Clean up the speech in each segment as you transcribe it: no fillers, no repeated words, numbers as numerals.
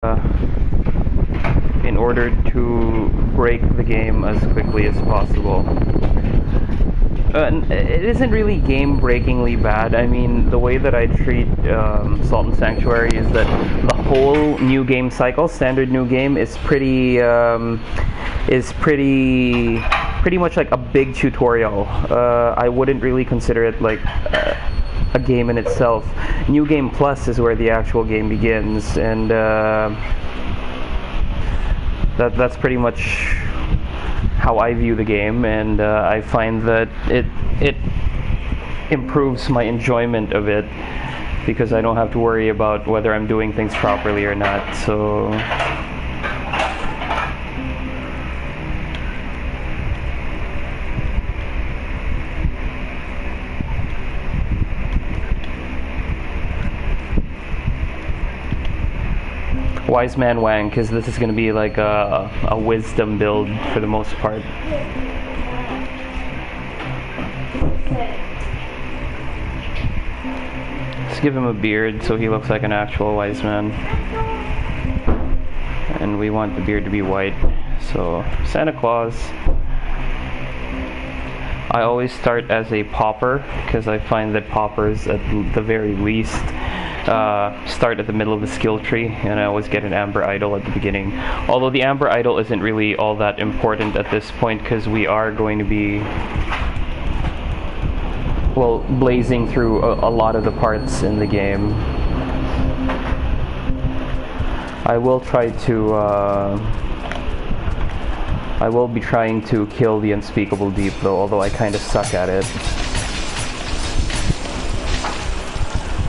in order to break the game as quickly as possible. It isn't really game-breakingly bad. I mean, the way that I treat Salt and Sanctuary is that the whole new game cycle, standard new game, is pretty much like a big tutorial. I wouldn't really consider it like a game in itself. New Game Plus is where the actual game begins, and that's pretty much how I view the game, and I find that it improves my enjoyment of it because I don't have to worry about whether I'm doing things properly or not. So Wise Man Wang, because this is going to be like a wisdom build for the most part. Let's give him a beard so he looks like an actual wise man. And we want the beard to be white. So, Santa Claus. I always start as a pauper because I find that paupers, at the very least, start at the middle of the skill tree, and I always get an Amber Idol at the beginning. Although the Amber Idol isn't really all that important at this point because we are going to be, well, blazing through a lot of the parts in the game. I will be trying to kill the Unspeakable Deep though, although I kind of suck at it.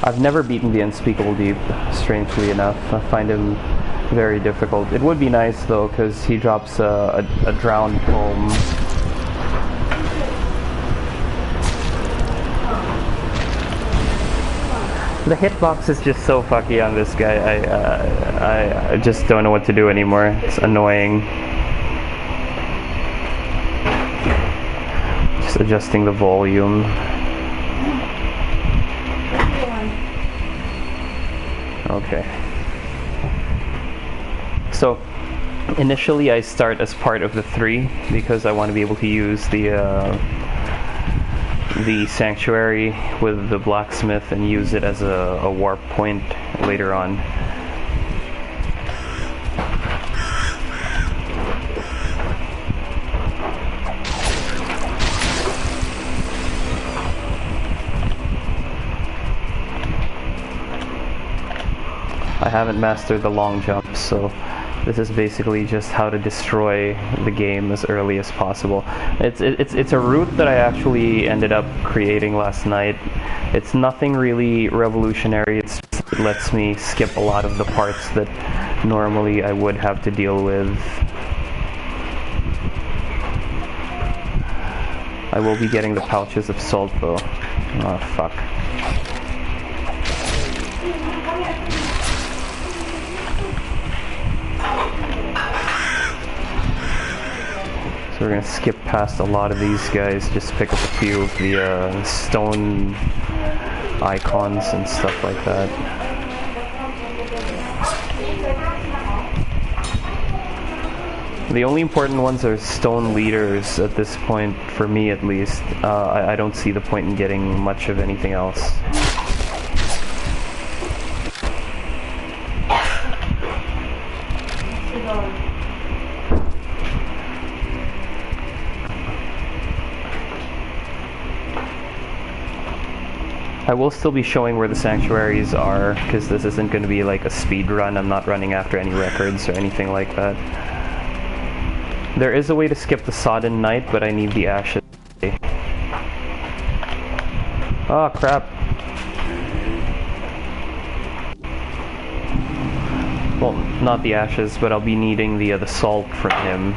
I've never beaten the Unspeakable Deep, strangely enough. I find him very difficult. It would be nice though, because he drops a drowned poem. The hitbox is just so fucky on this guy. I just don't know what to do anymore. It's annoying. Just adjusting the volume. Okay. So initially I start as part of the 3 because I want to be able to use the sanctuary with the blacksmith and use it as a warp point later on. I haven't mastered the long jump, so this is basically just how to destroy the game as early as possible. It's a route that I actually ended up creating last night. It's nothing really revolutionary. It lets me skip a lot of the parts that normally I would have to deal with. I will be getting the pouches of salt though. Oh fuck. So we're going to skip past a lot of these guys, just pick up a few of the stone icons and stuff like that. The only important ones are stone leaders at this point, for me at least. I don't see the point in getting much of anything else. I will still be showing where the sanctuaries are, because this isn't going to be like a speed run. I'm not running after any records or anything like that. There is a way to skip the Sodden Night, but I need the ashes. Oh crap. Well, not the ashes, but I'll be needing the salt from him.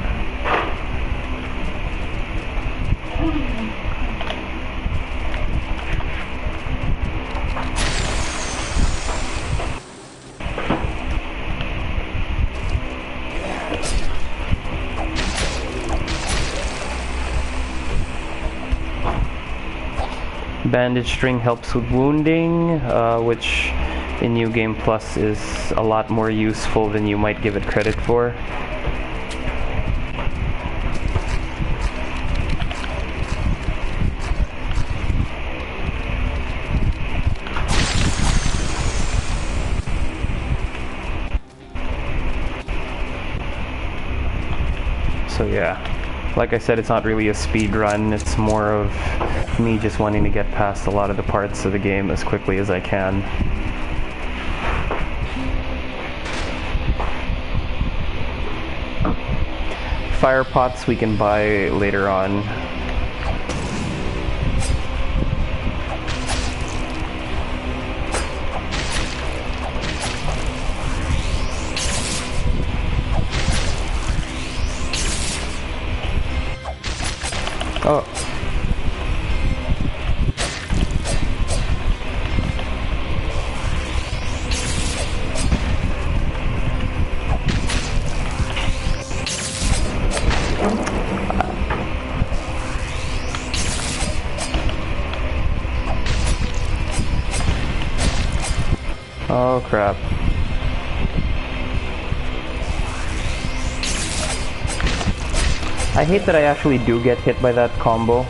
Bandage string helps with wounding, which in New Game Plus is a lot more useful than you might give it credit for. So yeah, like I said, it's not really a speed run, it's more of me just wanting to get past a lot of the parts of the game as quickly as I can. Fire pots we can buy later on. Oh. Oh crap. I hate that I actually do get hit by that combo,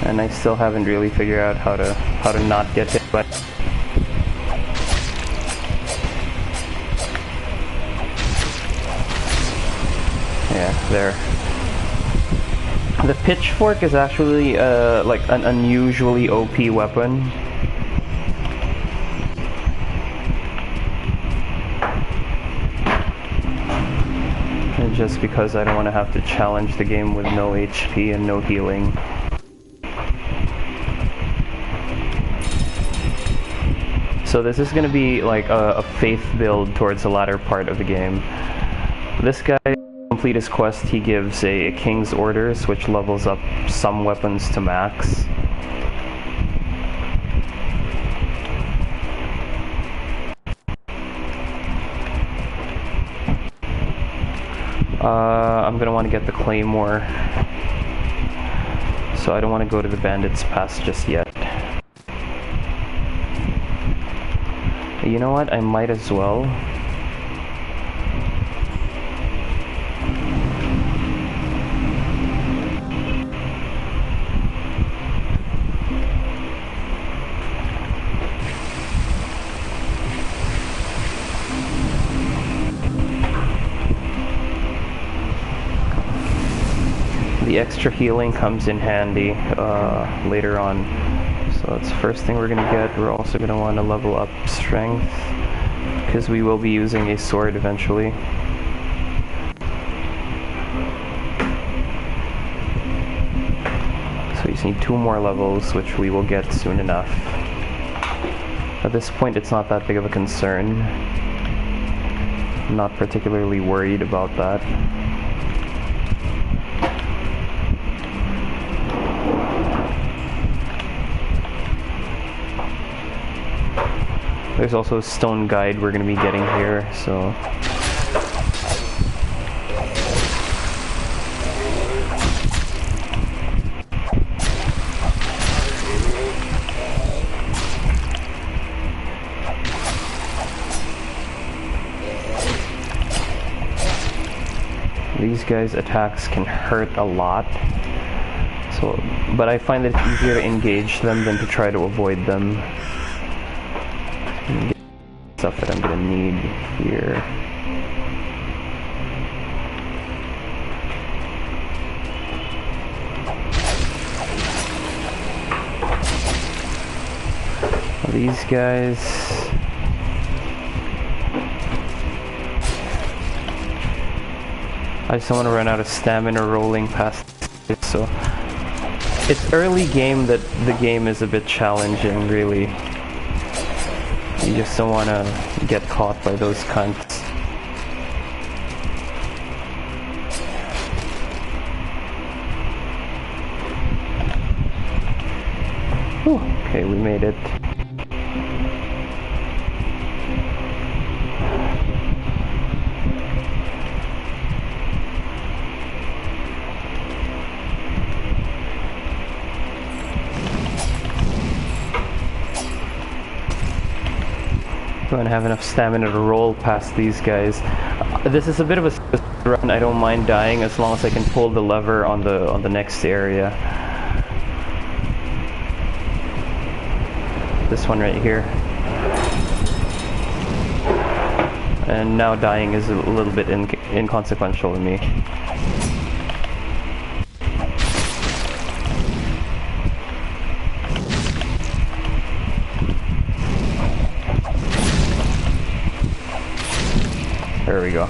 and I still haven't really figured out how to not get hit by. Yeah, there. The pitchfork is actually like an unusually OP weapon. Just because I don't want to have to challenge the game with no HP and no healing. So this is going to be like a faith build towards the latter part of the game. This guy, to complete his quest, he gives a King's Orders, which levels up some weapons to max. I'm gonna want to get the Claymore, so I don't want to go to the Bandit's Pass just yet. You know what? I might as well. The extra healing comes in handy later on. So that's the first thing we're going to get. We're also going to want to level up strength, because we will be using a sword eventually. So we just need 2 more levels, which we will get soon enough. At this point, it's not that big of a concern. I'm not particularly worried about that. There's also a stone guide we're going to be getting here, so... These guys' attacks can hurt a lot, so, but I find that it's easier to engage them than to try to avoid them. Stuff that I'm gonna need here. These guys, I just don't want to run out of stamina rolling past it, so it's early game that the game is a bit challenging, really. You just don't want to get caught by those cunts. Whew, okay, we made it. Don't have enough stamina to roll past these guys. This is a bit of a run. I don't mind dying as long as I can pull the lever on the next area. This one right here. And now dying is a little bit inconsequential to me. There we go.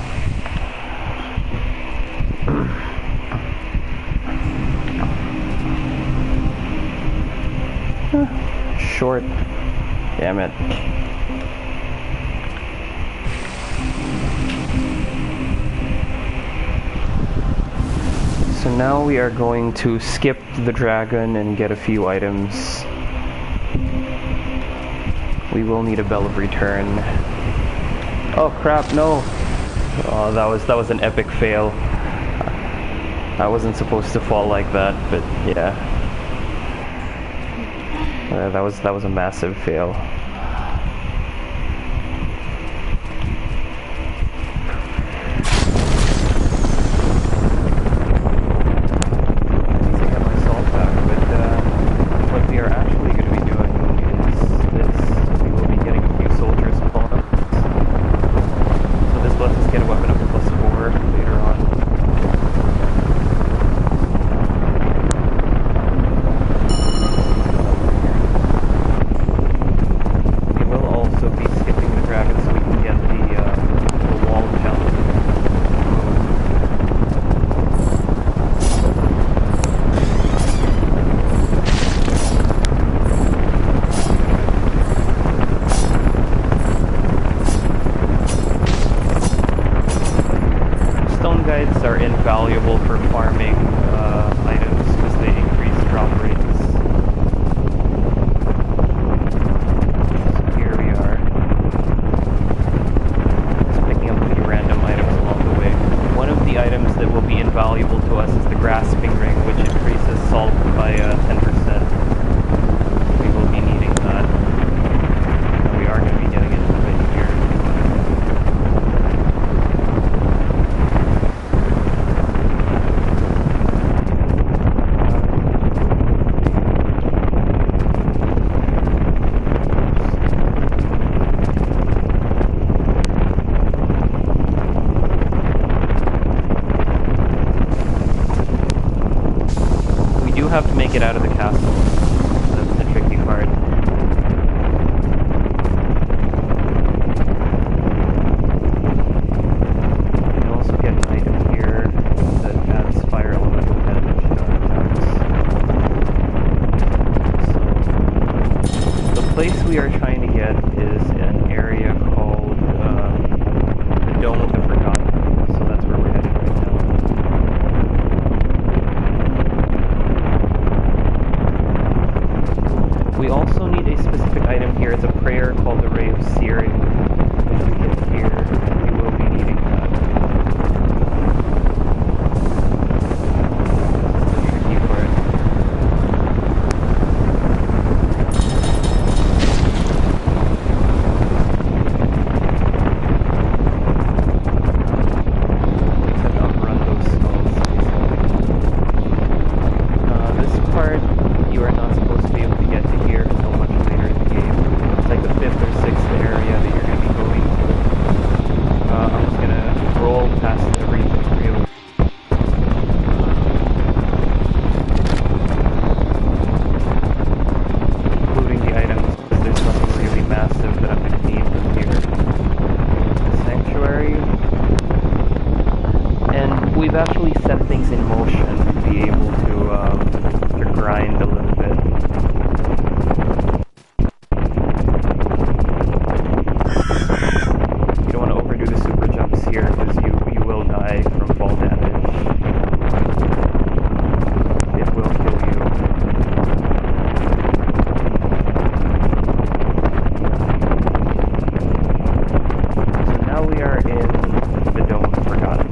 Short. Damn it. So now we are going to skip the dragon and get a few items. We will need a bell of return. Oh crap, no! Oh, that was an epic fail. I wasn't supposed to fall like that, but yeah. That was a massive fail. Are invaluable for farming items because they increase drop rates. So here we are. Just picking up a few random items along the way. One of the items that will be invaluable to us is the grasping ring, which increases salt by 10%. We will be needing that. And we are going to be getting it a bit here. Have to make it out of the castle. That's the tricky part. You can also get an item here that adds fire elemental damage to our attacks. So, the place we are trying to get is an area called the Dome of the Forgotten. So that's where we're headed right now. We also need a specific item here. It's a prayer called the Ray of Searing. Which we get here. We will be needing that. That's the tricky part. We have to outrun those skulls, basically. This part, you are not supposed to be able to get to here until much later in the game. It's like the 5th or 6th area that you're going to be going to. I'm just going to roll past everything really. Including the items, because there's nothing really massive that I'm going to need from here. The sanctuary. And we've actually set things in motion to be able to grind a little bit. You don't want to overdo the super jumps here because you will die from fall damage. It will kill you. So now we are in the Dome of the Forgotten.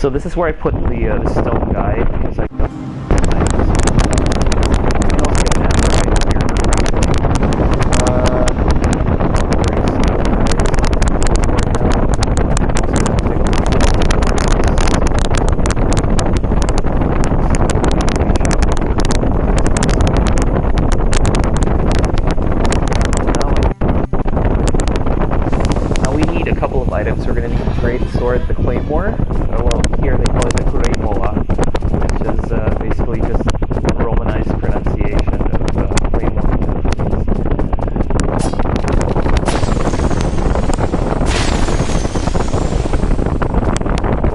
So this is where I put the stone guide because I don't. Items. We're going to need the great sword, the claymore, or well, here they call it the kureimoa, which is basically just Romanized pronunciation of claymore.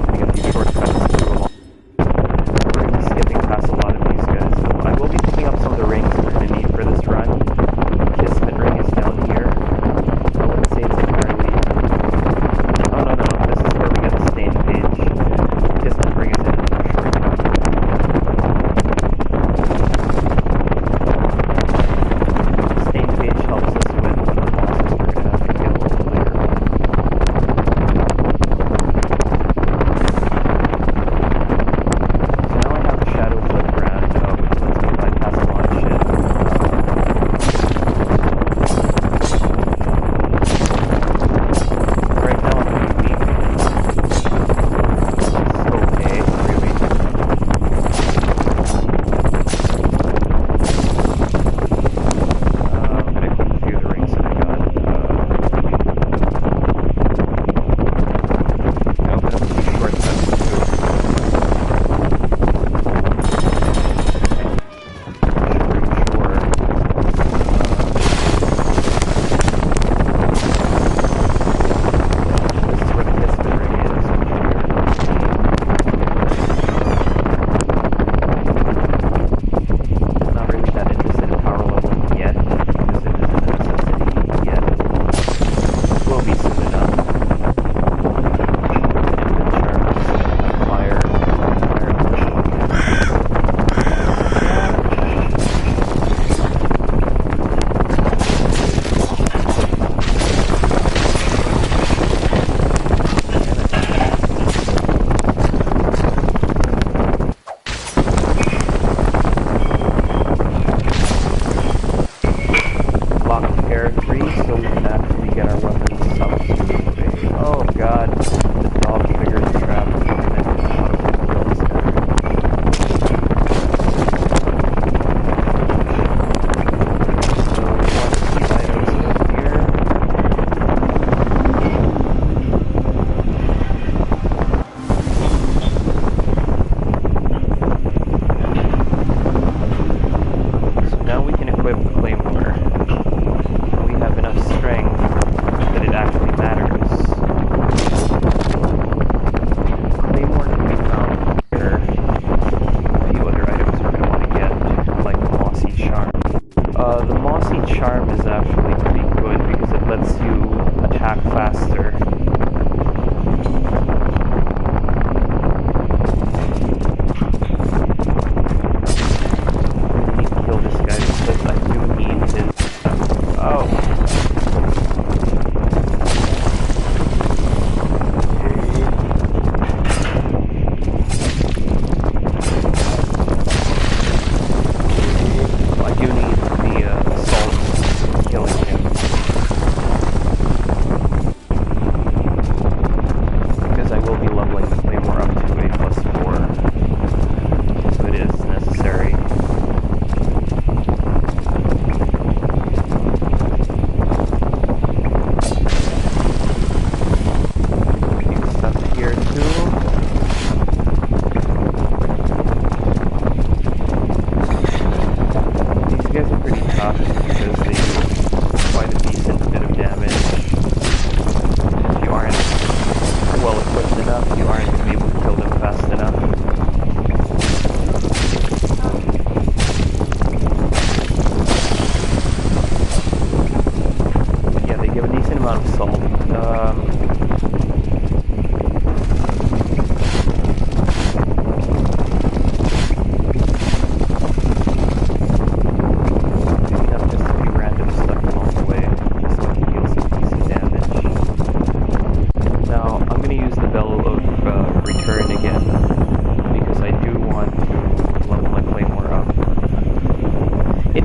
Taking a few shortcuts through them all. We're going to be skipping past a lot of these guys, so I will be picking up some of the rings we're going to need for this run. Kismet ring is down here. I wouldn't say it's entirely. Oh no, this is where we get the stained page. Kismet ring is in a shortcut.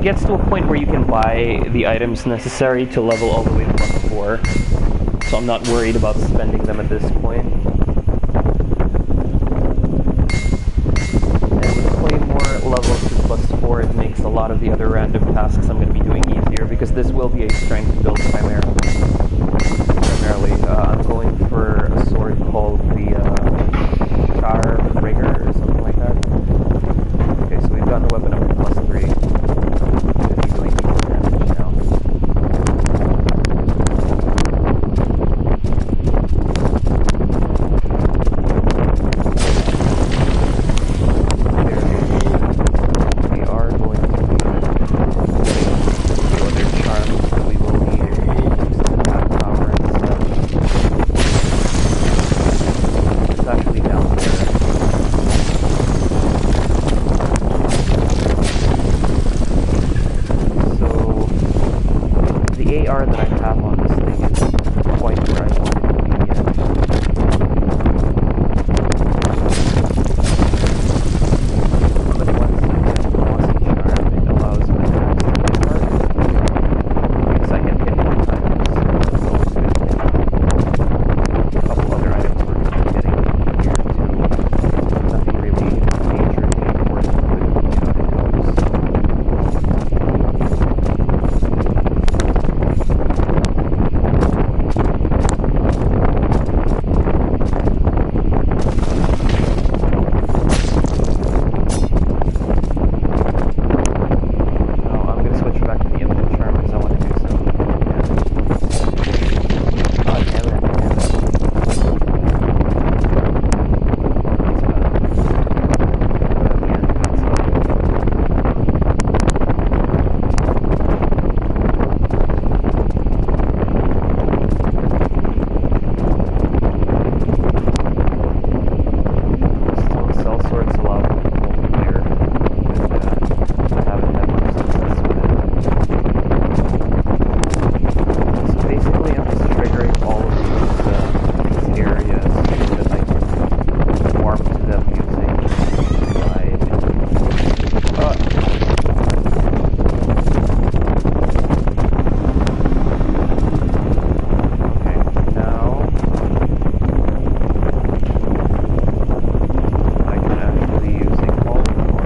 gets to a point where you can buy the items necessary to level all the way to +4. So I'm not worried about spending them at this point. And with Claymore level to +4, it makes a lot of the other random tasks I'm going to be doing easier, because this will be a strength build primarily. I'm going for a sword called the Char Rigger or something like that. Okay, so we've gotten the weapon up to +3. Should be doing decent damage now. We are going to be getting a few other charms that we will need to boost attack power and stuff. It's actually down there. So the AR that I have on this thing isn't quite where I want it to be yet. But once you get the Mossy Charm, it allows my axe to be harder. Because I can hit more times. So it's always good to get a couple other items we're going to be getting here too. Nothing really majorly important, but you know, it helps. Now I'm going to switch back to the Infinite Charm because I want to do some damage. Oh, damn it, damn it. It's Stone cell swords allow me to hold clear with that. I haven't had much success with it. So basically I'm just triggering all of these areas so that I can warp to them using glide. Okay, now I can actually use a Powerlevel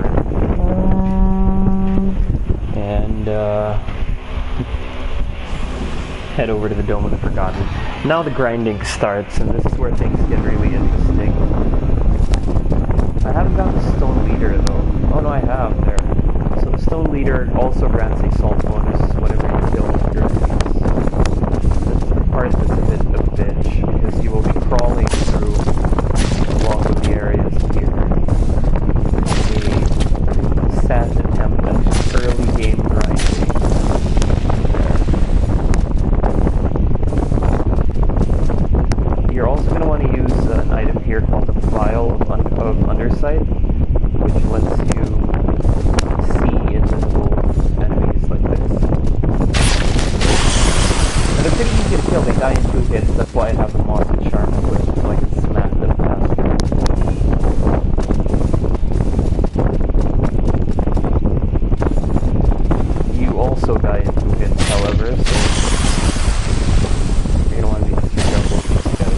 and head over to the Dome of the Forgotten. Now the grinding starts, and this is where things get really interesting. I haven't got the Stone Leader though. Oh no, I have there. So the Stone Leader also grants a salt bonus whenever you kill enemies. This is the part that's a bit of a bitch, because you will be crawling through a lot of the areas here. A sad attempt at early game grinding. There. You're also going to want to use an item here called the Vial of Undersight, which lets you see invisible enemies like this. And they're pretty easy to kill, they die in 2 hits, that's why I have the Mossy Charm equipped, so I can smack them faster. You also die in 2 hits, however, so you're going to want to be extra careful with these guys.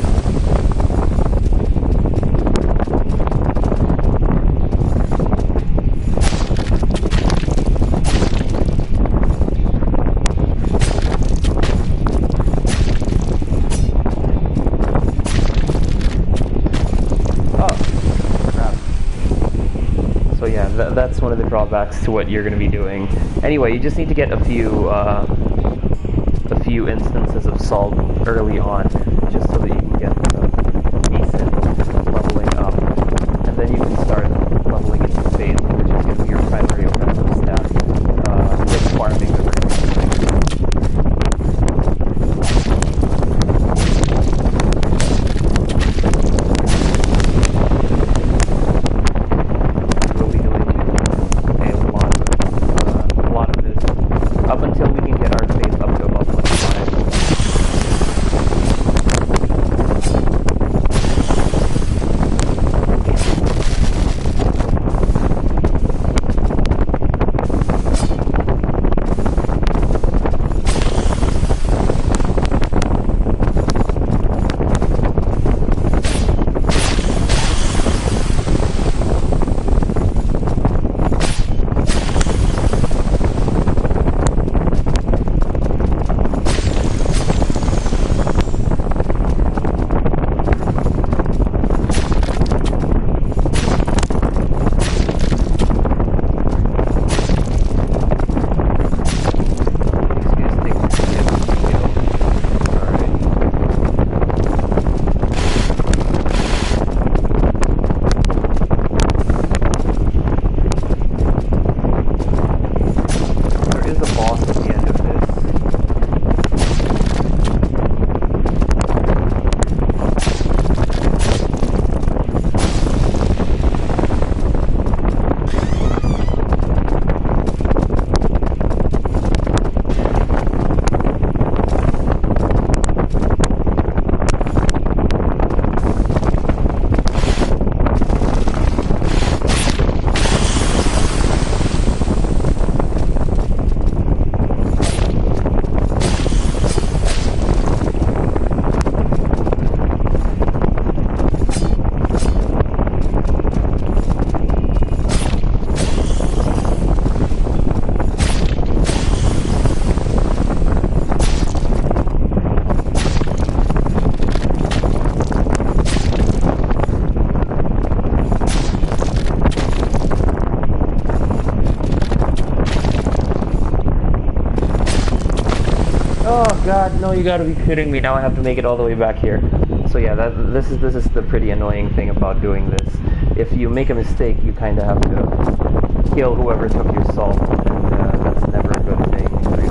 So yeah, that's one of the drawbacks to what you're going to be doing. Anyway, you just need to get a few instances of salt early on, just so that you can get decent leveling up, and then you can start leveling into Faith, which is going to be your primary offensive stat, with farming the remaining things. We'll be doing a lot of this up until we can get our Faith up to about 25. God, no, you gotta be kidding me. Now I have to make it all the way back here. So yeah, this is the pretty annoying thing about doing this. If you make a mistake, you kind of have to kill whoever took your salt, and that's never a good thing, really.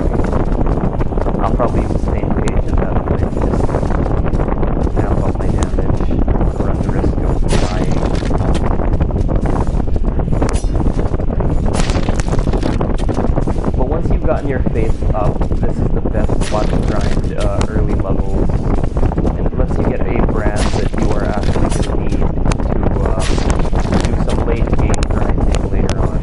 I'll probably use the same page at that point, just amp up my damage, run the risk of dying. But once you've gotten your faith up, this is the best spot to grind early levels, and it lets you get a brand that you are actually going to need to do some late game grinding later on.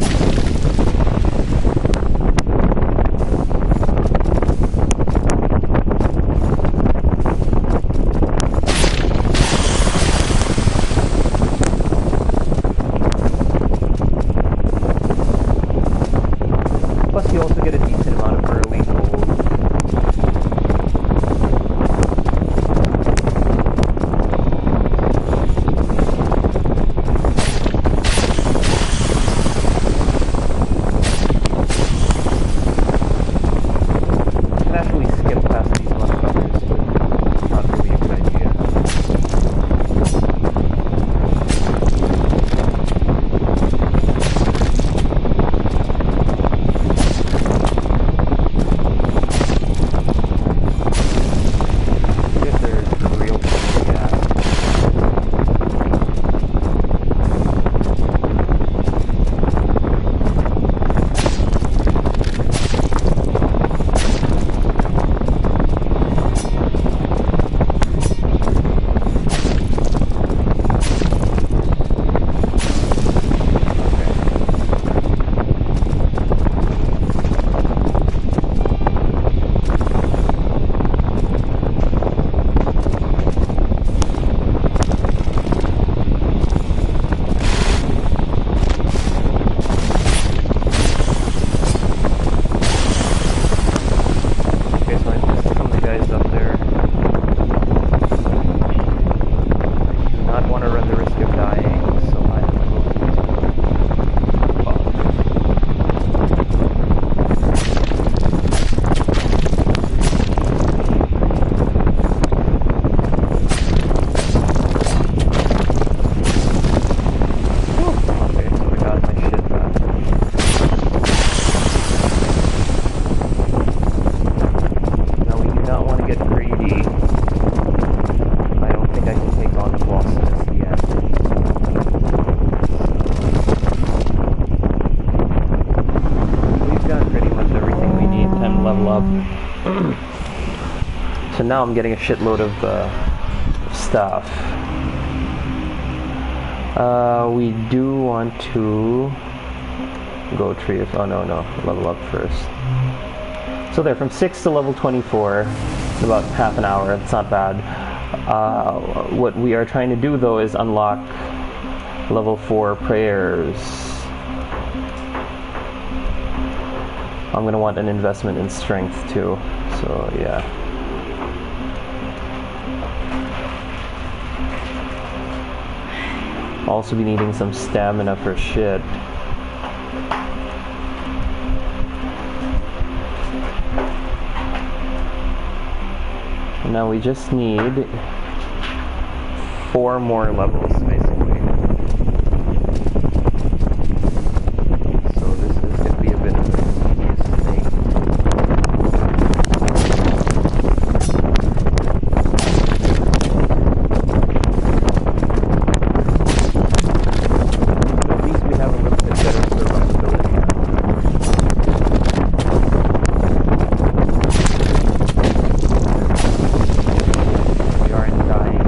Plus you also get a decent amount of early gold. So now I'm getting a shitload of stuff. We do want to go tree. Oh no, level up first. So there, from 6 to level 24, in about half an hour. It's not bad. What we are trying to do though is unlock level 4 prayers. I'm gonna want an investment in strength too. So yeah. Also be needing some stamina for shit. Now we just need 4 more levels, basically. So this is going to be a bit of a tedious thing. But at least we have a little bit better survivability now. We aren't dying.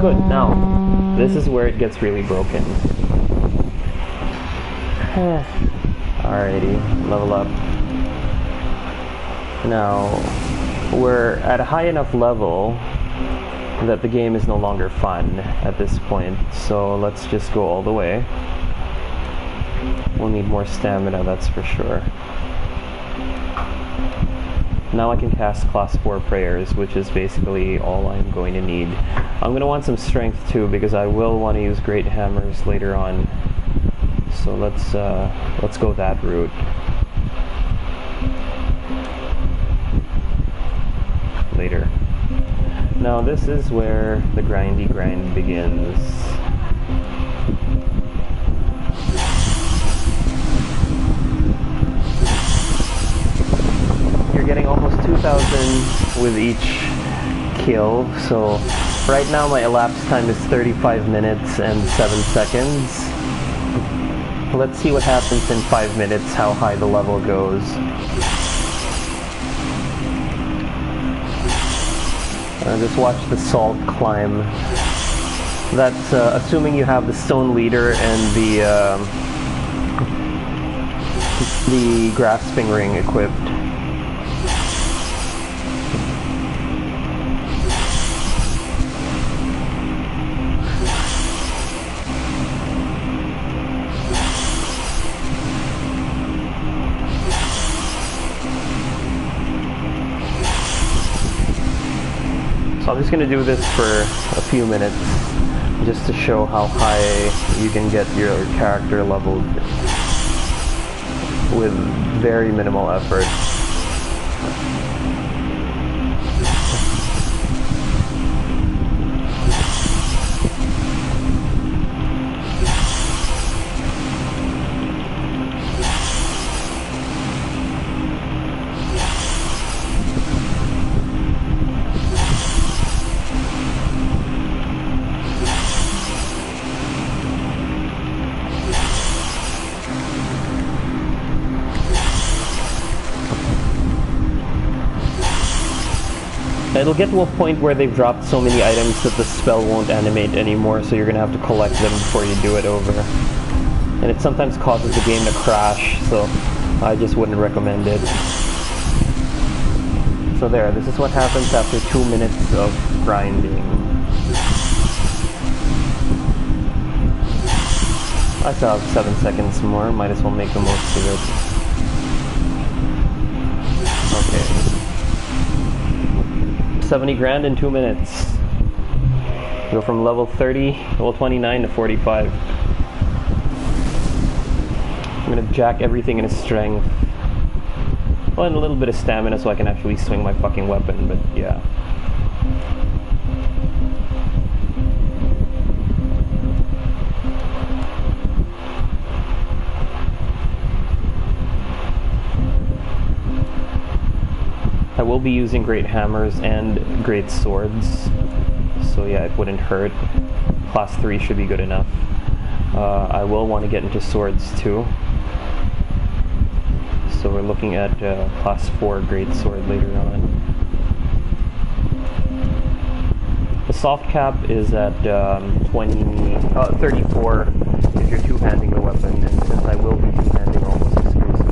good. Now, this is where it gets really broken. Alrighty, level up. Now, we're at a high enough level that the game is no longer fun at this point, so let's just go all the way. We'll need more stamina, that's for sure. Now I can cast class 4 prayers, which is basically all I'm going to need. I'm going to want some strength too, because I will want to use great hammers later on. So let's go that route. Later. Now this is where the grindy grind begins. You're getting almost 2,000 with each kill, so right now my elapsed time is 35 minutes and 7 seconds. Let's see what happens in 5 minutes, how high the level goes. Just watch the salt climb. That's assuming you have the stone leader and the grasping ring equipped. So I'm just going to do this for a few minutes just to show how high you can get your character leveled with very minimal effort. It'll get to a point where they've dropped so many items that the spell won't animate anymore, so you're going to have to collect them before you do it over. And it sometimes causes the game to crash, so I just wouldn't recommend it. So there, this is what happens after 2 minutes of grinding. I still have 7 seconds more, might as well make the most of it. Okay. 70 grand in 2 minutes. Go from level 30, level 29 to 45. I'm gonna jack everything in strength. Well, and a little bit of stamina so I can actually swing my fucking weapon, but yeah. I will be using great hammers and great swords, so yeah, it wouldn't hurt. Class 3 should be good enough. I will want to get into swords too. So we're looking at class 4 great sword later on. The soft cap is at 34 if you're two-handing the weapon, and since I will be two-handing almost exclusively,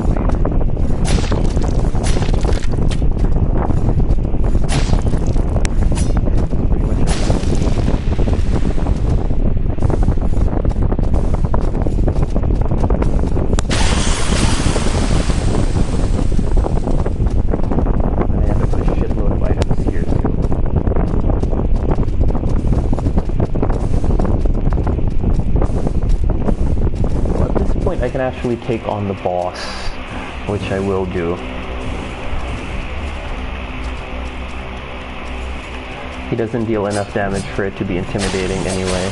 I can actually take on the boss, which I will do. He doesn't deal enough damage for it to be intimidating anyway.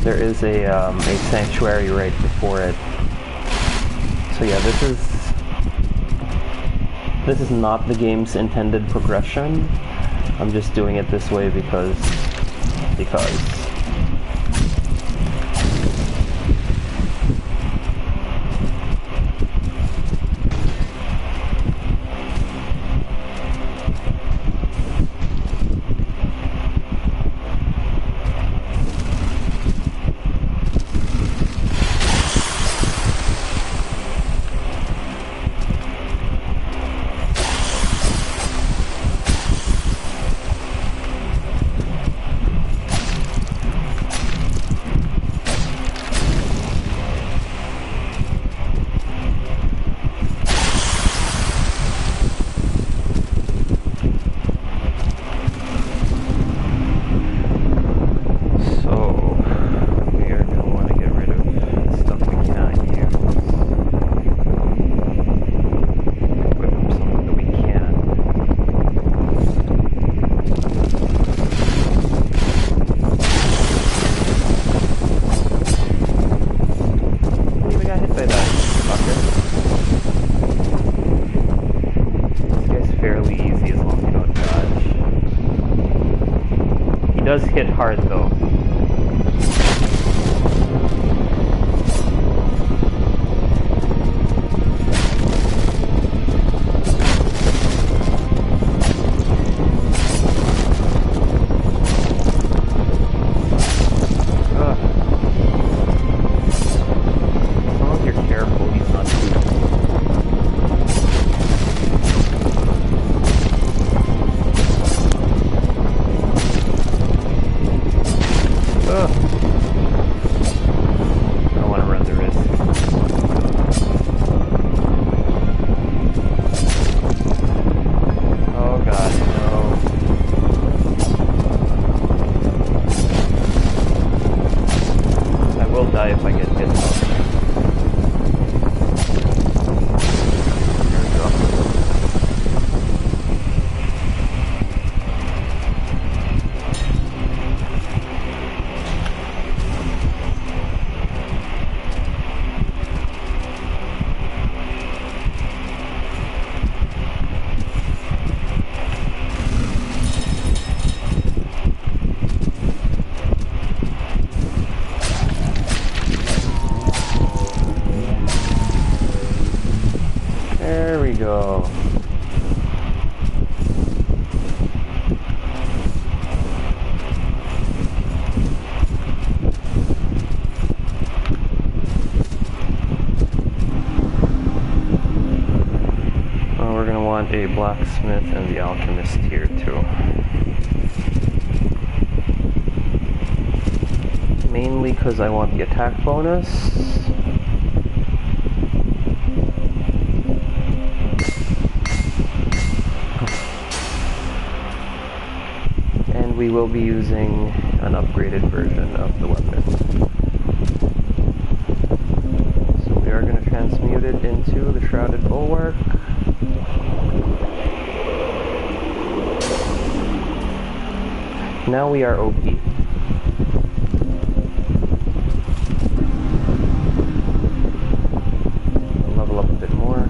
There is a sanctuary right before it. So yeah, this is not the game's intended progression. I'm just doing it this way because. hit hard though. If I get hit though. There we go. We're going to want a blacksmith and the alchemist here too. Mainly because I want the attack bonus. We will be using an upgraded version of the weapon. So we are going to transmute it into the Shrouded Bulwark. Now we are OP. I'll level up a bit more.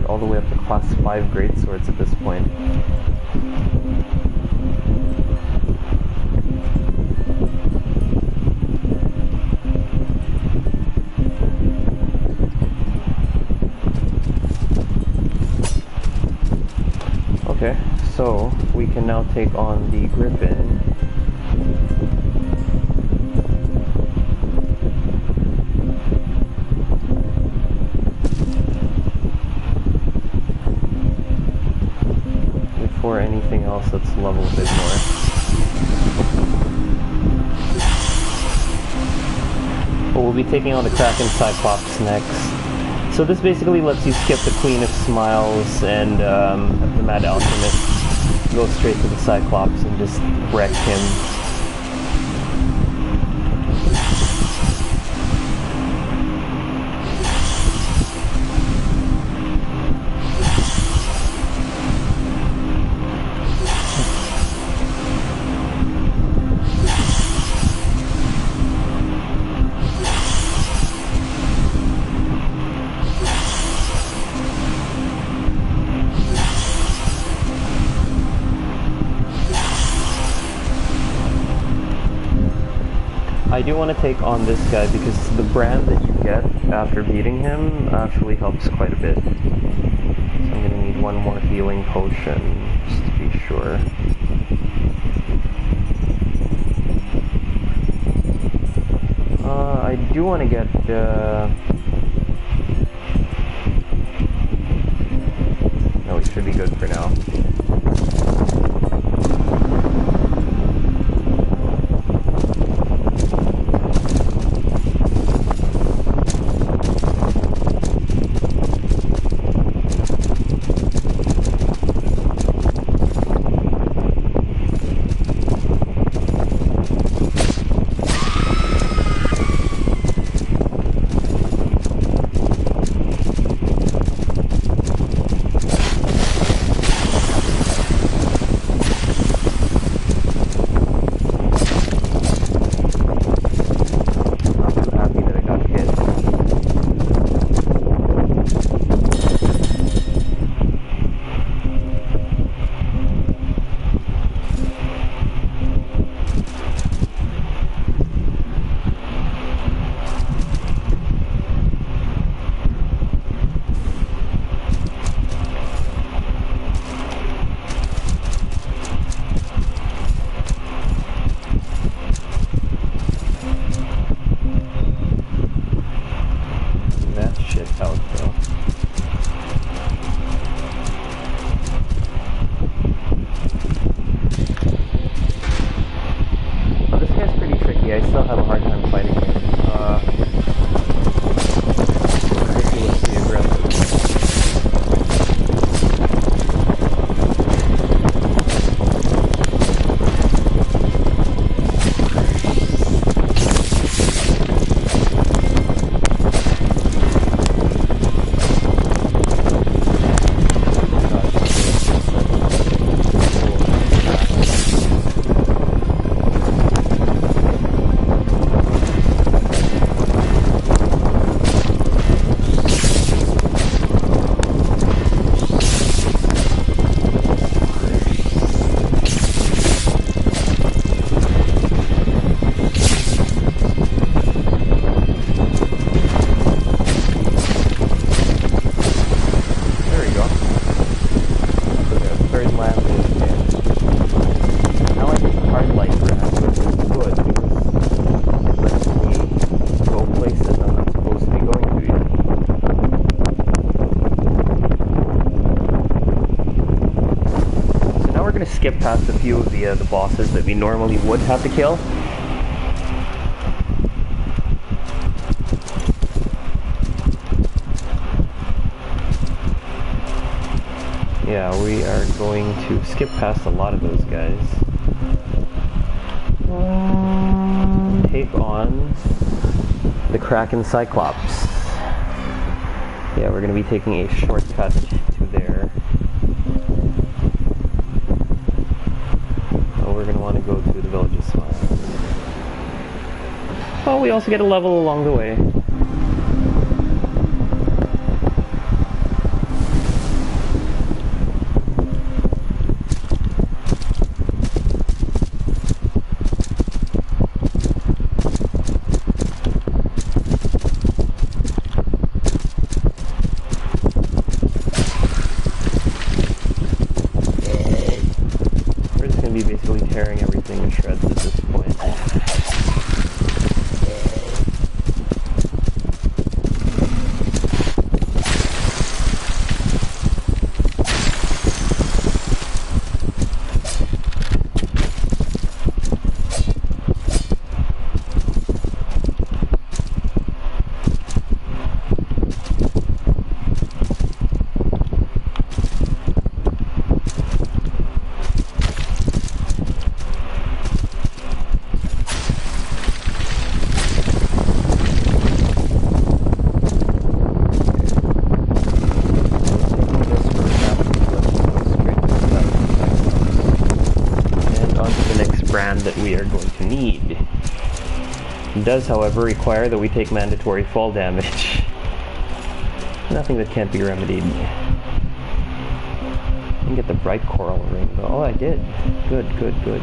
All the way up to class 5 greatswords at this point. Okay, so we can now take on the Griffin. Or anything else that's level a bit more. But we'll be taking on the Kraken Cyclops next. So this basically lets you skip the Queen of Smiles and the Mad Alchemist. Go straight to the Cyclops and just wreck him. I do want to take on this guy because the brand that you get after beating him actually helps quite a bit. So I'm going to need one more healing potion just to be sure. I do want to get no, we should be good for now. Yeah, I still have a hard time fighting him. Ridiculously aggressive. Skip past a few of the bosses that we normally would have to kill. Yeah, we are going to skip past a lot of those guys. Take on the Kraken Cyclops. Yeah, we're going to be taking a shortcut to there. We're going to want to go to the Village's Smile. Well, we also get a level along the way. Basically tearing everything in shreds at this point. That we are going to need. It does, however, require that we take mandatory fall damage. Nothing that can't be remedied. I didn't get the bright coral ring though. Oh, I did. Good, good, good.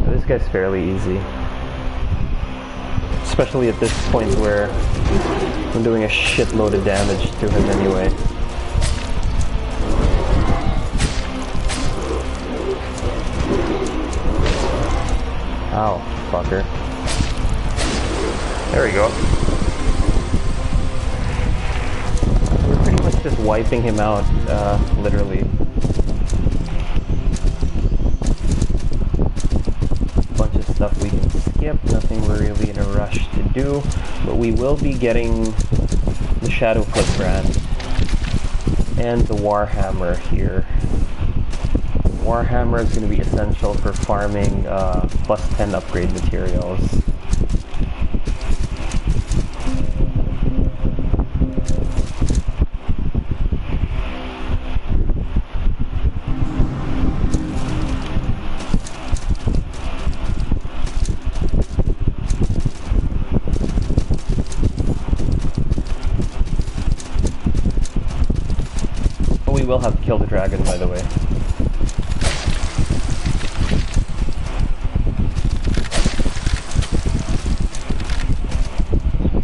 Now, this guy's fairly easy. Especially at this point where I'm doing a shitload of damage to him anyway. Ow, fucker. There we go. We're pretty much just wiping him out, literally. Bunch of stuff we can skip, nothing we're really in a rush to do, but we will be getting the Shadow Flip brand and the Warhammer here. Warhammer is going to be essential for farming plus 10 upgrade materials. We will have to kill the dragon, by the way.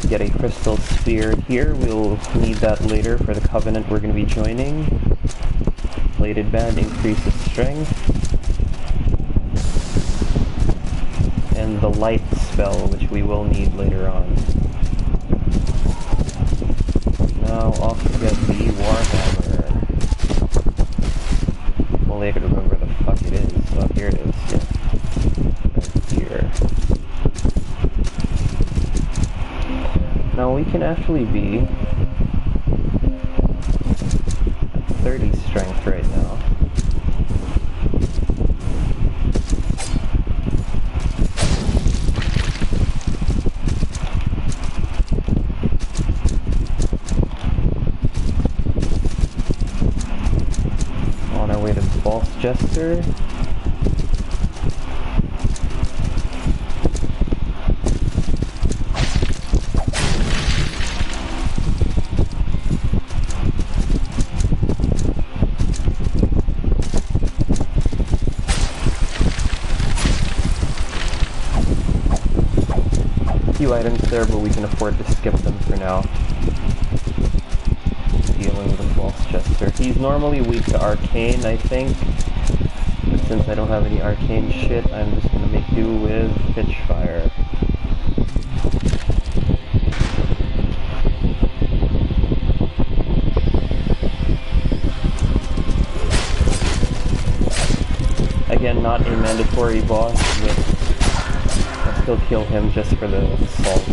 Get a crystal sphere here. We'll need that later for the covenant we're going to be joining. Bladed band increases strength. And the light spell, which we will need later on. Now off to get the Warhammer. can actually be at 30 strength right now. On our way to False Jester. Few items there, but we can afford to skip them for now. Dealing with a False Jester. He's normally weak to Arcane, I think. But since I don't have any Arcane shit, I'm just gonna make do with Pitchfire. Again, not a mandatory boss, but I'll still kill him just for the assault.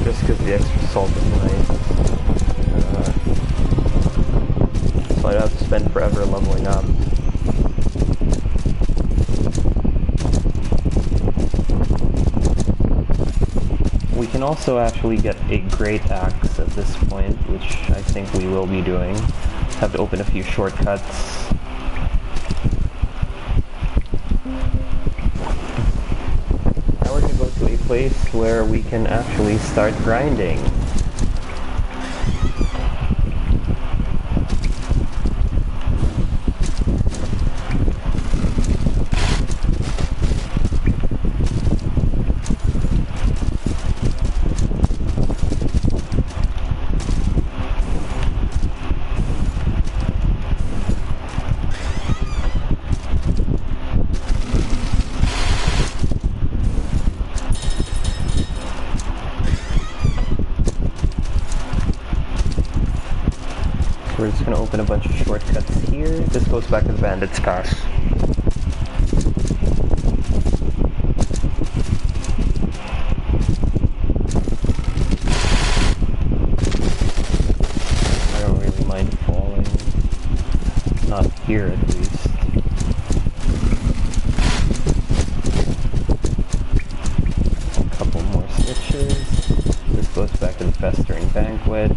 Just because the extra salt is nice. So I'd have to spend forever leveling up. We can also actually get a great axe at this point, which I think we will be doing. Have to open a few shortcuts. Now we're going to go to a place where we can actually start grinding. We're just going to open a bunch of shortcuts here. This goes back to the Bandit's Cache. I don't really mind falling. Not here, at least. A couple more switches. This goes back to the Festering Banquet.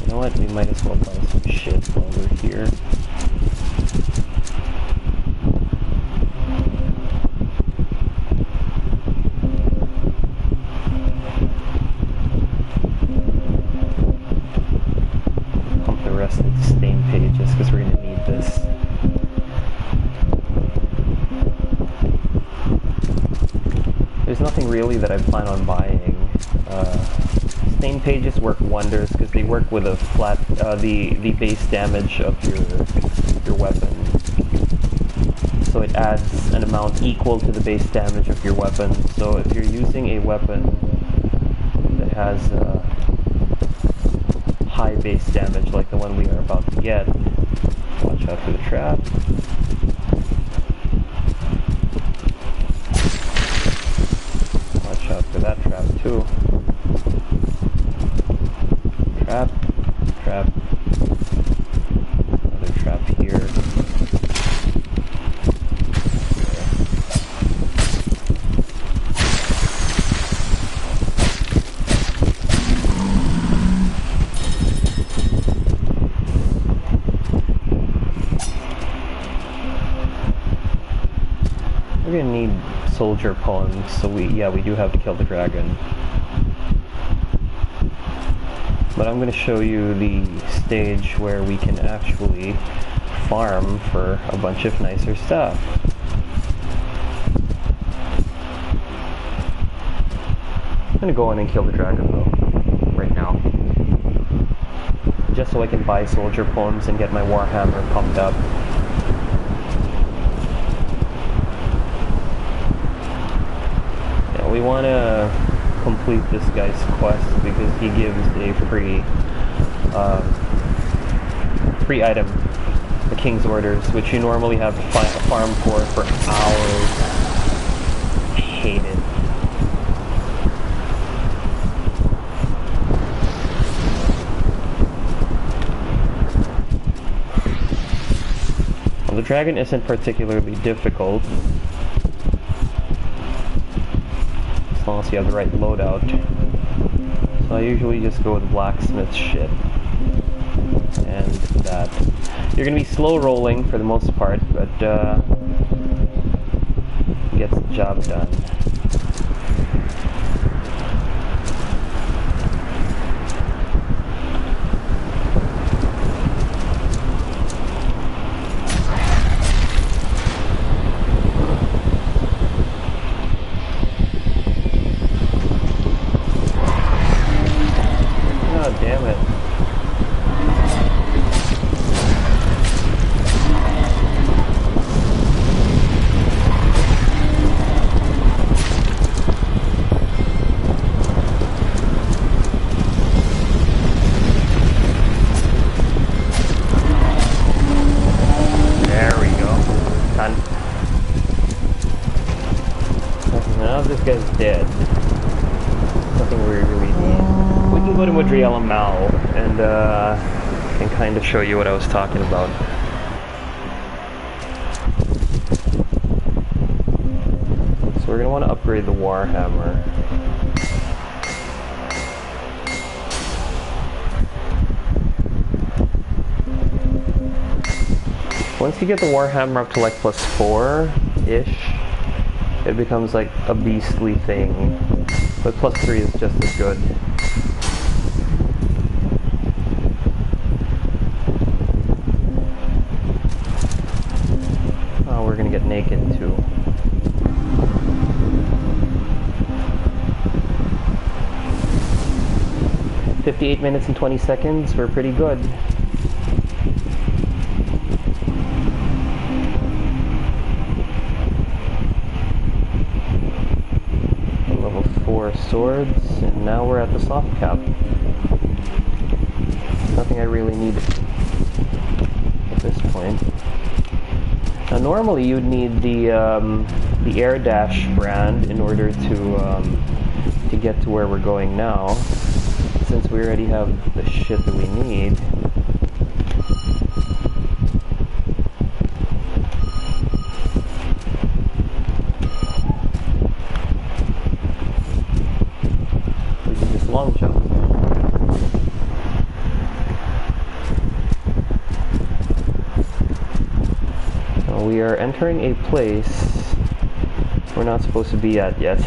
You know what, we might as well buy some shit while we're here. Pump the rest of the stain pages because we're going to need this. There's nothing really that I plan on buying. Stain pages work wonders because they work with a flat, the base damage of your weapon. So it adds an amount equal to the base damage of your weapon. So if you're using a weapon that has high base damage like the one we are about to get, watch out for the trap. Watch out for that trap too. Trap, trap, another trap here. We're gonna need soldier pawns, so we do have to kill the dragon. But I'm going to show you the stage where we can actually farm for a bunch of nicer stuff. I'm going to go in and kill the dragon though, right now. Just so I can buy soldier poems and get my Warhammer pumped up. Yeah, we want to complete this guy's quest because he gives a free item, the King's Orders, which you normally have to farm for hours. I hate it. Well, the dragon isn't particularly difficult, as long as you have the right loadout. So I usually just go with blacksmith shit. And that. You're gonna be slow rolling for the most part, but gets the job done. God damn it. Now this guy's dead. Nothing we really need. We can go to Madriela Mal and can kind of show you what I was talking about. So we're gonna want to upgrade the Warhammer. Once you get the Warhammer up to like +4-ish, it becomes like a beastly thing, but +3 is just as good. Oh, we're gonna get naked too. "58 minutes and 20 seconds, we're pretty good. Swords, and now we're at the soft cap. Nothing I really need at this point. Now normally you'd need the air dash brand in order to get to where we're going now. Since we already have the shit that we need. Long jump. Now we are entering a place we're not supposed to be at yet.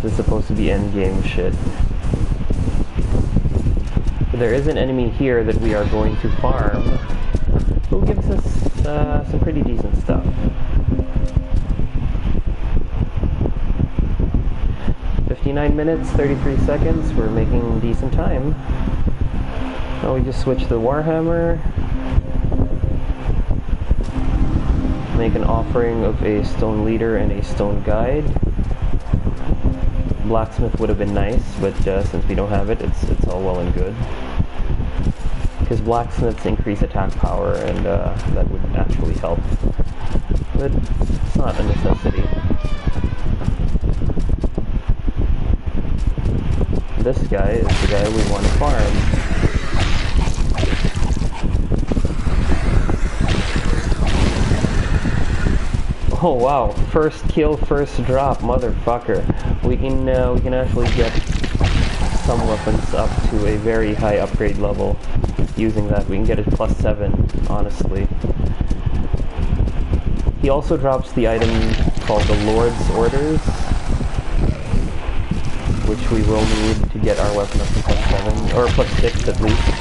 This is supposed to be endgame shit. But there is an enemy here that we are going to farm, who gives us some pretty decent stuff. 59 minutes, 33 seconds, we're making decent time. Now we just switch the Warhammer, make an offering of a stone leader and a stone guide. Blacksmith would have been nice, but since we don't have it, it's all well and good. Because blacksmiths increase attack power, and that would actually help. But it's not a necessity. This guy is the guy we want to farm. Oh wow! First kill, first drop, motherfucker. We can actually get some weapons up to a very high upgrade level using that. We can get it +7, honestly. He also drops the item called the Lord's Orders, which we will need to get our weapon up to +7, or +6 at least.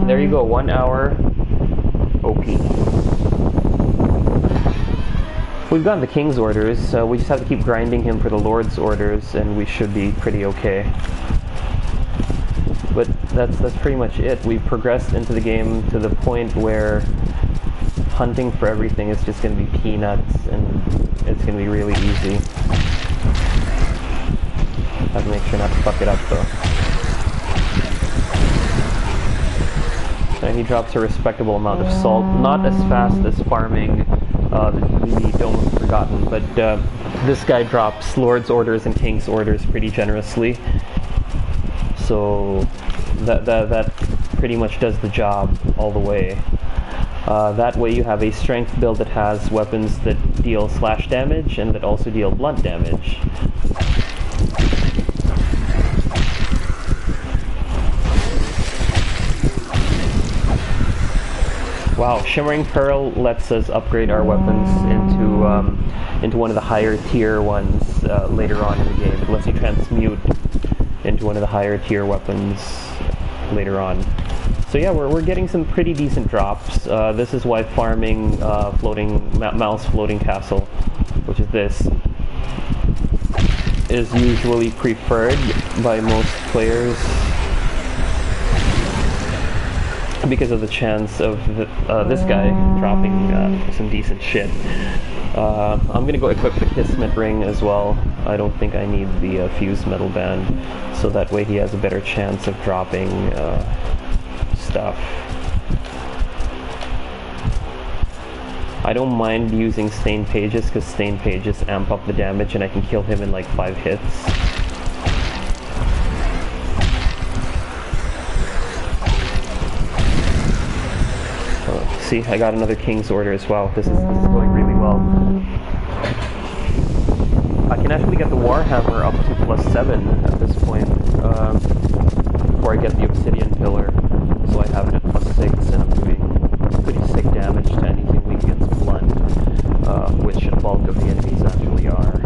There you go, 1 hour OP. We've got the King's Orders, so we just have to keep grinding him for the Lord's Orders, and we should be pretty okay. But that's pretty much it. We've progressed into the game to the point where hunting for everything is just going to be peanuts, and it's going to be really easy. Have to make sure not to fuck it up though. And he drops a respectable amount of salt, not as fast as farming the Dome of Forgotten, but this guy drops Lord's Orders and King's Orders pretty generously. So that pretty much does the job all the way. That way you have a strength build that has weapons that deal slash damage and that also deal blunt damage. Wow, Shimmering Pearl lets us upgrade our weapons into one of the higher tier ones later on in the game. It lets you transmute into one of the higher tier weapons later on. So yeah, we're getting some pretty decent drops. This is why farming Mouse Floating Castle, which is this, is usually preferred by most players, because of the chance of this guy dropping some decent shit. I'm gonna go equip the Kismet Ring as well. I don't think I need the Fused Metal Band, so that way he has a better chance of dropping stuff. I don't mind using Stained Pages, because Stained Pages amp up the damage and I can kill him in like 5 hits. See, I got another King's Order as well. This is going really well. I can actually get the Warhammer up to +7 at this point, before I get the Obsidian Pillar. So I have it at +6, and I'm doing pretty sick damage to anything weak against blunt, which a bulk of the enemies actually are.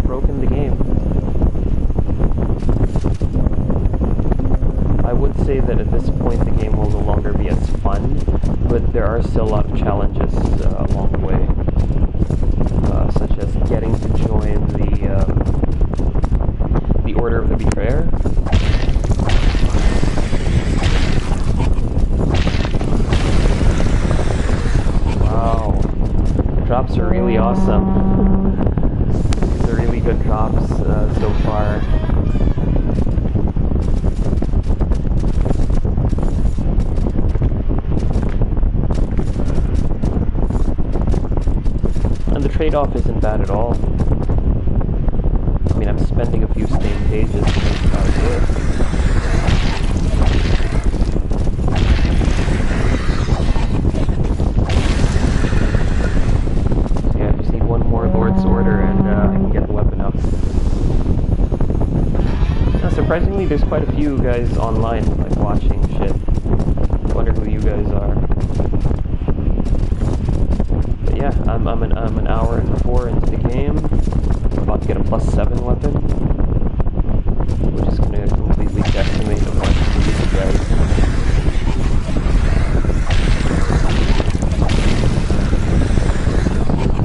Broken the game. I would say that at this point the game will no longer be as fun, but there are still a lot of challenges along the way, such as getting to join the Order of the Betrayer. Wow, drops are really awesome. Really good drops so far. And the trade-off isn't bad at all. I mean, I'm spending a few Stained Pages to make it out good. Surprisingly, there's quite a few guys online, like, watching shit. I wonder who you guys are. But yeah, I'm an hour and 4 into the game. I'm about to get a +7 weapon, which is going to completely decimate a bunch of these guys.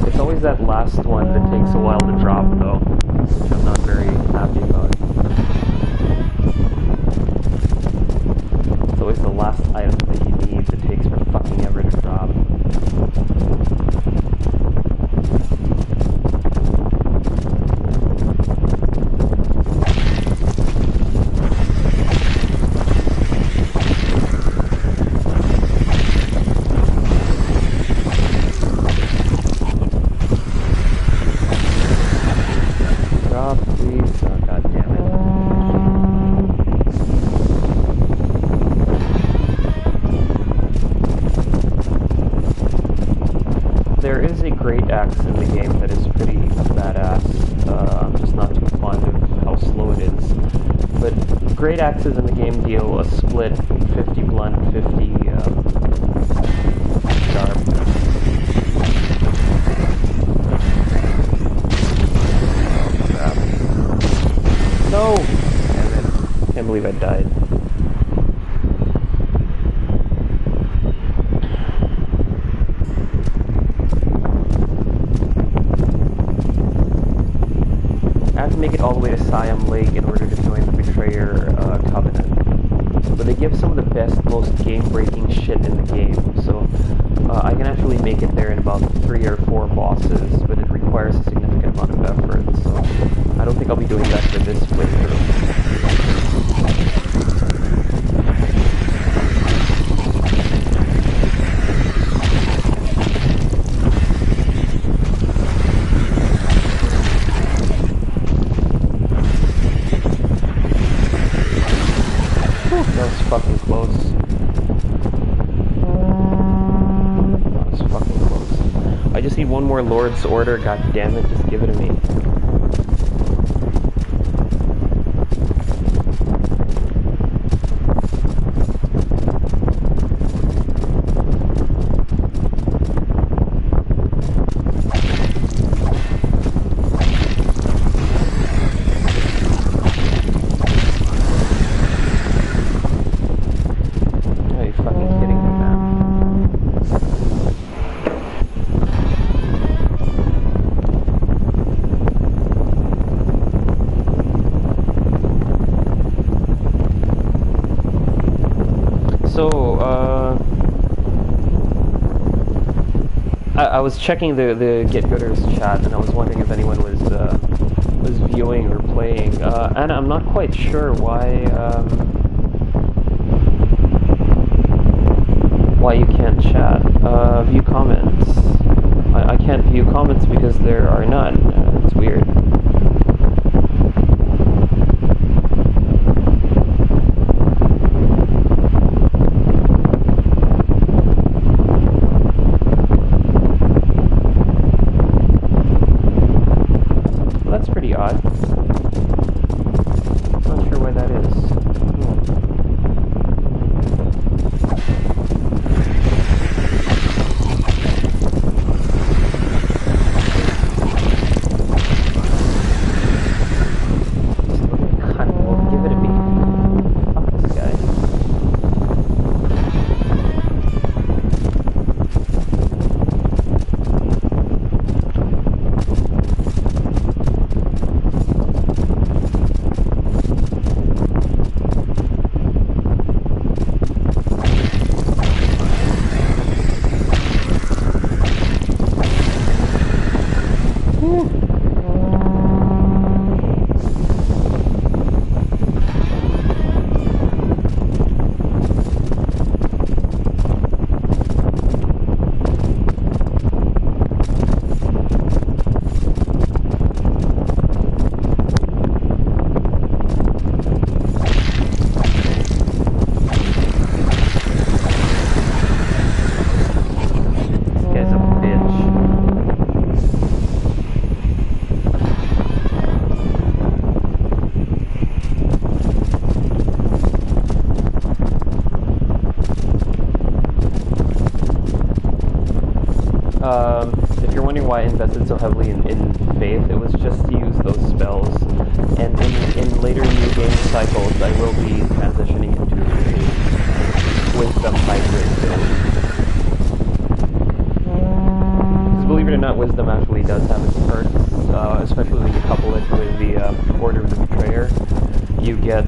It's always that last one that takes a while to drop, though, which I'm not very happy about. It's always the last item that you need that takes for fucking ever to drop. Drop, please. Oh, god damn it. There is a great axe in the game that is pretty badass. I'm just not too fond of how slow it is. But great axes in the game deal a split 50 blunt, 50 sharp. believe I died. I have to make it all the way to Siam Lake in order to join the Betrayer Covenant. But they give some of the best, most game-breaking shit in the game, so I can actually make it there in about 3 or 4 bosses, but it requires a significant amount of effort, so I don't think I'll be doing that for this playthrough. That was fucking close. That was fucking close. I just need one more Lord's Order, god damn it, just give it to me. I was checking the Get Gooders chat, and I was wondering if anyone was viewing or playing. And I'm not quite sure why you can't chat. View comments. I can't view comments because there are none. It's weird. That's pretty odd. Not sure why that is. Cunt won't give it to me. Fuck this guy. If you're wondering why I invested so heavily in Faith, it was just to use those spells. And in later new game cycles, I will be transitioning into a Wisdom hybrid build. Because believe it or not, Wisdom actually does have its perks, especially when you couple it with the Order of the Betrayer. You get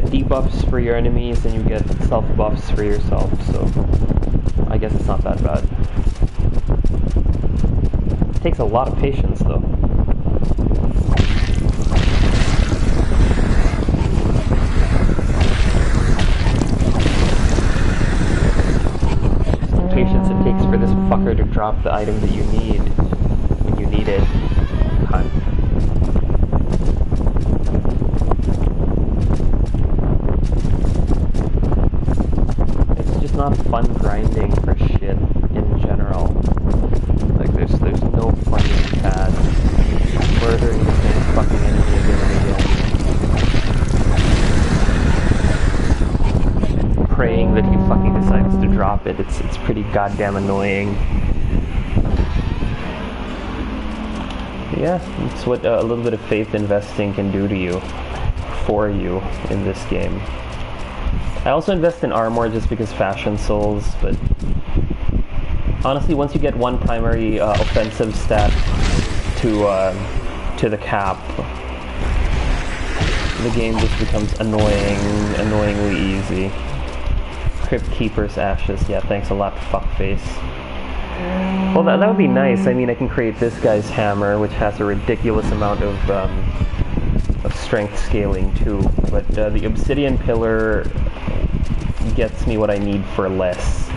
debuffs for your enemies, and you get self buffs for yourself. So I guess it's not that bad. It takes a lot of patience, though. Some patience it takes for this fucker to drop the item that you need when you need it. Cunt. It's just not fun grinding for shit in general. Like there's no fun in that. Murdering the same fucking enemy again and again. Praying that he fucking decides to drop it. It's pretty goddamn annoying. Yeah, it's what a little bit of faith investing can do to you. for you in this game. I also invest in armor just because fashion souls, but honestly, once you get one primary offensive stat to the cap, the game just becomes annoyingly easy. Crypt Keeper's Ashes, yeah, thanks a lot, fuckface. Well, that would be nice. I mean, I can create this guy's hammer, which has a ridiculous amount of strength scaling too, but the Obsidian Pillar gets me what I need for less.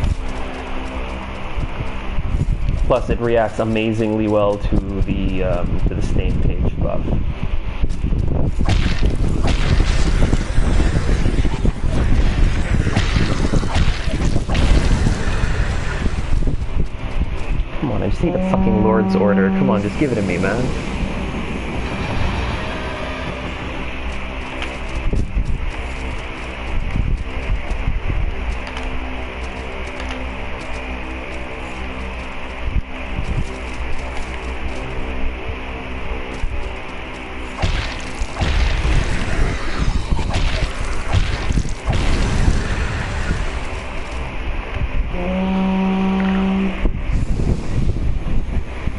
Plus, it reacts amazingly well to the stain page buff. Come on, I just need a fucking Lord's Order. Come on, just give it to me, man.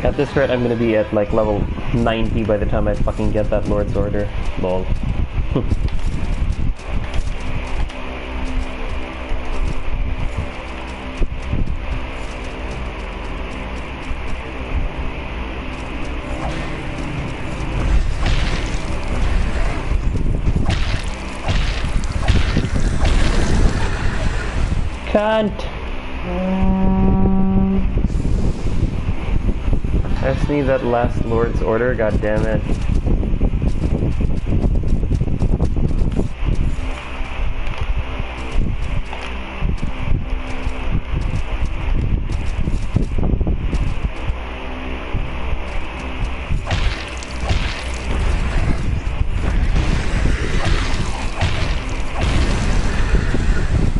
At this rate, I'm gonna be at like level 90 by the time I fucking get that Lord's Order. Lol. Can't. I just need that last Lord's Order, god damn it.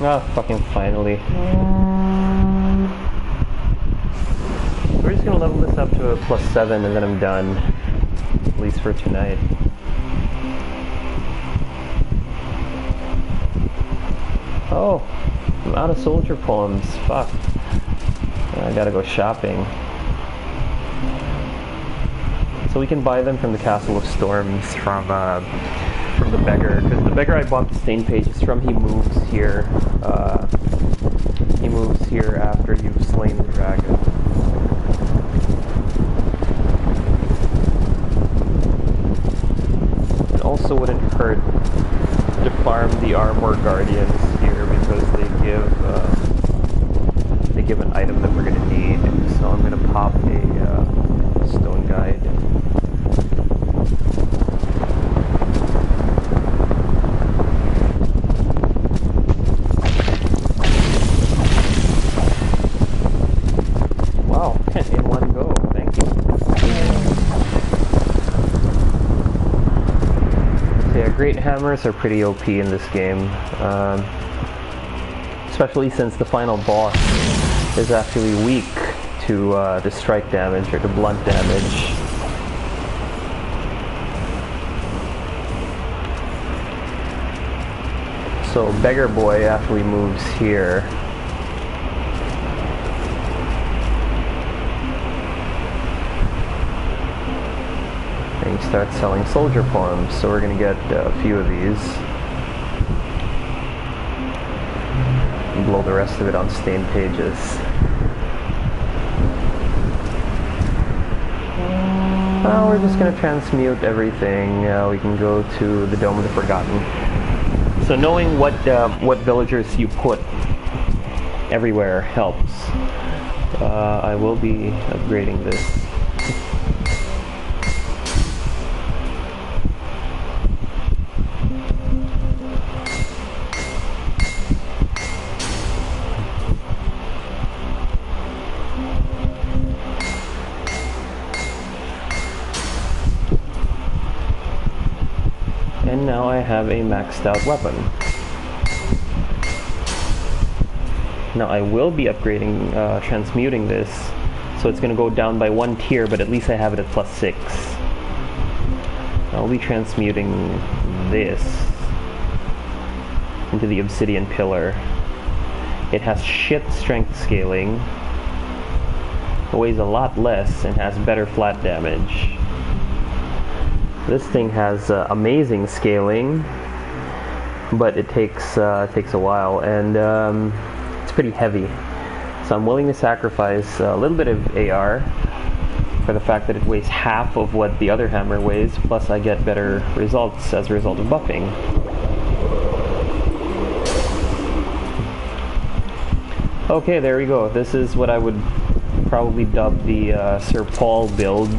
Ah, fucking finally. We're just gonna level this up to a +7 and then I'm done. At least for tonight. Oh, I'm out of soldier poems. Fuck. I gotta go shopping. So we can buy them from the Castle of Storms from the beggar, because the beggar I bought the stain pages from, he moves here. He moves here after you've slain the dragon. It also wouldn't hurt to farm the armor guardians here because they give an item that we're gonna need. So I'm gonna pop a stone guide. Great hammers are pretty OP in this game, especially since the final boss is actually weak to strike damage or to blunt damage. So Beggar Boy actually moves here. And you start selling soldier poems, so we're going to get a few of these. And blow the rest of it on stain pages. We're just going to transmute everything. We can go to the Dome of the Forgotten. So knowing what villagers you put everywhere helps. I will be upgrading this. And now I have a maxed out weapon. Now I will be upgrading, transmuting this, so it's going to go down by 1 tier, but at least I have it at +6. I'll be transmuting this into the obsidian pillar. It has shit strength scaling, weighs a lot less, and has better flat damage. This thing has amazing scaling, but it takes a while, and it's pretty heavy. So I'm willing to sacrifice a little bit of AR for the fact that it weighs half of what the other hammer weighs, plus I get better results as a result of buffing. Okay, there we go. This is what I would probably dub the Sir Paul build,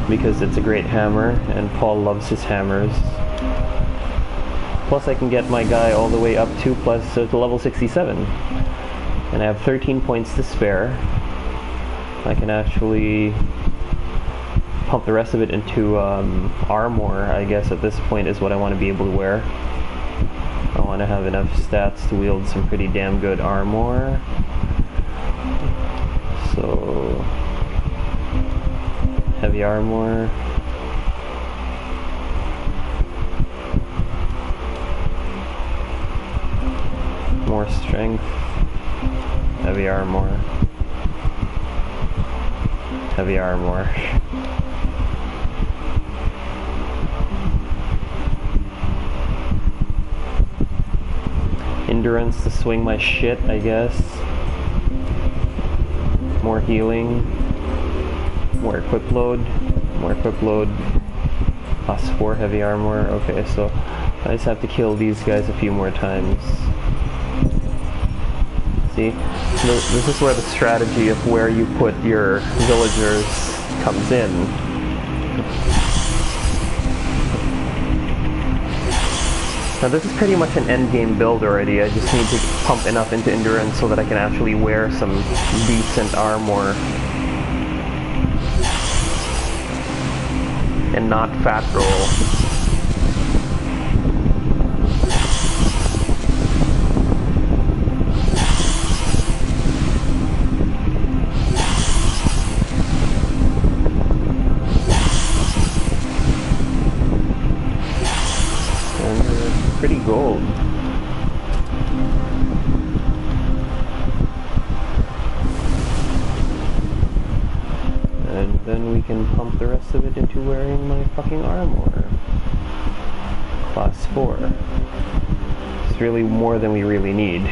because it's a great hammer, and Paul loves his hammers. Plus I can get my guy all the way up to level 67. And I have 13 points to spare. I can actually pump the rest of it into armor, I guess at this point is what I want to be able to wear. I want to have enough stats to wield some pretty damn good armor. So, heavy armor. More strength. Heavy armor. Heavy armor. Endurance to swing my shit, I guess. More healing. More equip load. More equip load. +4 heavy armor. Okay, so I just have to kill these guys a few more times. See? This is where the strategy of where you put your villagers comes in. Now this is pretty much an endgame build already. I just need to pump enough into endurance so that I can actually wear some decent armor and not fat roll. Pretty gold. And then we can pump the rest of it into wearing my fucking armor. Class 4. It's really more than we really need.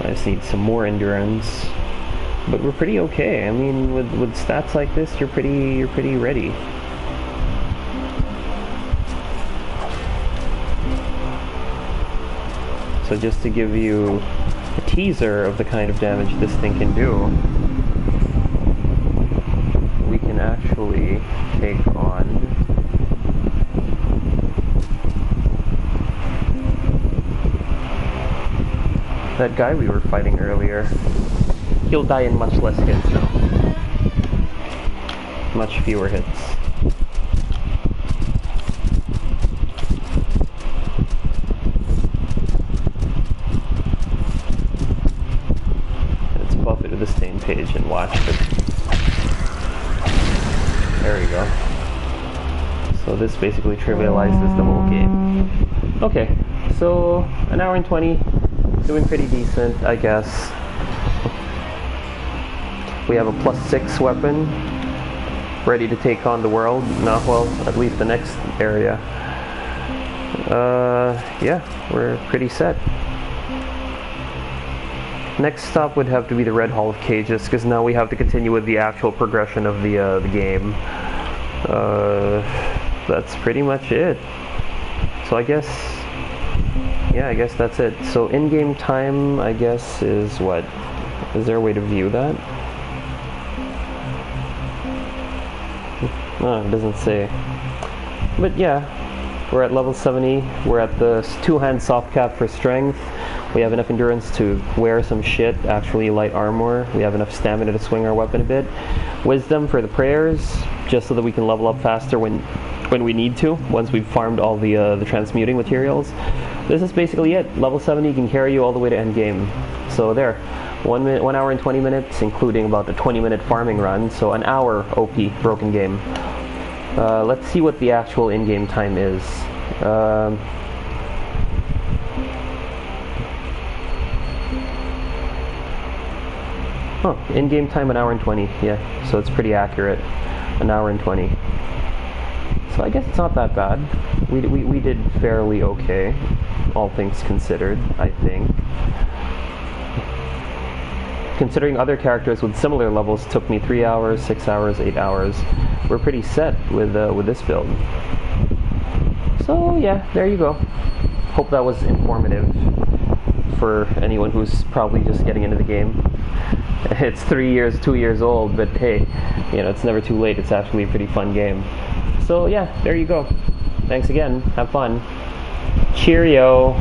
I just need some more endurance. But we're pretty okay. I mean, with stats like this, you're pretty ready. So just to give you a teaser of the kind of damage this thing can do, we can actually take on that guy we were fighting earlier. He'll die in much less hits now. Much fewer hits. To the stain page and watch it. There we go. So this basically trivializes the whole game. Okay, so an hour and 20, doing pretty decent, I guess. We have a +6 weapon, ready to take on the world. Not well, at least the next area. Yeah, we're pretty set. Next stop would have to be the Red Hall of Cages, because now we have to continue with the actual progression of the game. That's pretty much it. So I guess, yeah, I guess that's it. So in-game time, I guess, is what? Is there a way to view that? Oh, it doesn't say. But yeah, we're at level 70. We're at the 2-hand soft cap for strength. We have enough endurance to wear some shit, actually light armor. We have enough stamina to swing our weapon a bit. Wisdom for the prayers, just so that we can level up faster when we need to, once we've farmed all the transmuting materials. This is basically it. Level 70 can carry you all the way to end game. So there, 1 hour and 20 minutes, including about a 20-minute farming run. So an hour OP, broken game. Let's see what the actual in-game time is. In-game time 1 hour and 20. Yeah, so it's pretty accurate. 1 hour and 20. So I guess it's not that bad. We did fairly okay, all things considered, I think. Considering other characters with similar levels took me 3 hours, 6 hours, 8 hours, we're pretty set with this build. So yeah, there you go. Hope that was informative for anyone who's probably just getting into the game. It's 2 years old, but hey, you know, it's never too late. It's actually a pretty fun game. So yeah, there you go. Thanks again. Have fun. Cheerio.